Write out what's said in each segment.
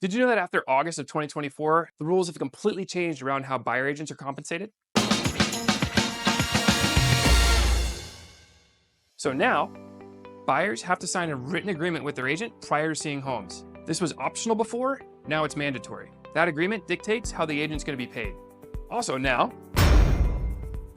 Did you know that after August of 2024, the rules have completely changed around how buyer agents are compensated? So now, buyers have to sign a written agreement with their agent prior to seeing homes. This was optional before, now it's mandatory. That agreement dictates how the agent's going to be paid. Also now,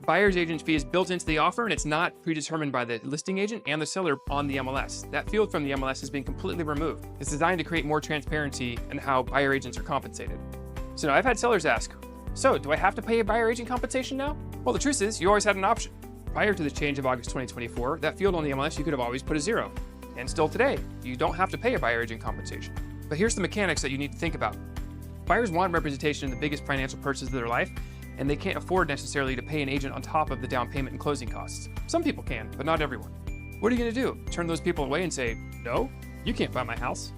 the buyer's agent fee is built into the offer and it's not predetermined by the listing agent and the seller on the MLS. That field from the MLS is being completely removed. It's designed to create more transparency in how buyer agents are compensated. So now I've had sellers ask, so do I have to pay a buyer agent compensation now? Well, the truth is you always had an option. Prior to the change of August 2024, that field on the MLS, you could have always put a 0. And still today, you don't have to pay a buyer agent compensation. But here's the mechanics that you need to think about. Buyers want representation in the biggest financial purchase of their life, and they can't afford necessarily to pay an agent on top of the down payment and closing costs. Some people can, but not everyone. What are you gonna do? Turn those people away and say, no, you can't buy my house?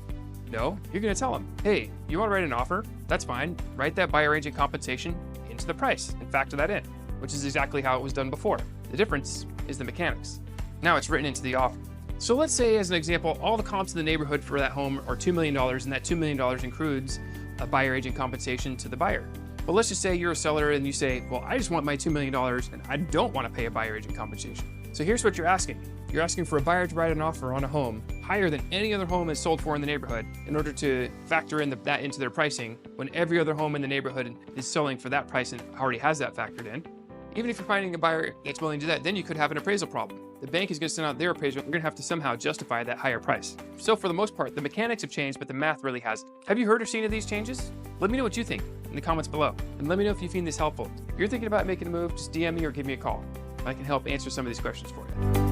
No, you're gonna tell them, hey, you wanna write an offer? That's fine. Write that buyer agent compensation into the price and factor that in, which is exactly how it was done before. The difference is the mechanics. Now it's written into the offer. So let's say, as an example, all the comps in the neighborhood for that home are $2 million, and that $2 million includes a buyer agent compensation to the buyer. But let's just say you're a seller and you say, well, I just want my $2 million and I don't want to pay a buyer agent compensation. So here's what you're asking. You're asking for a buyer to write an offer on a home higher than any other home is sold for in the neighborhood in order to factor in that into their pricing when every other home in the neighborhood is selling for that price and already has that factored in. Even if you're finding a buyer that's willing to do that, then you could have an appraisal problem. The bank is going to send out their appraisal. You're going to have to somehow justify that higher price. So for the most part, the mechanics have changed, but the math really hasn't. Have you heard or seen of these changes? Let me know what you think in the comments below. And let me know if you find this helpful. If you're thinking about making a move, just DM me or give me a call. I can help answer some of these questions for you.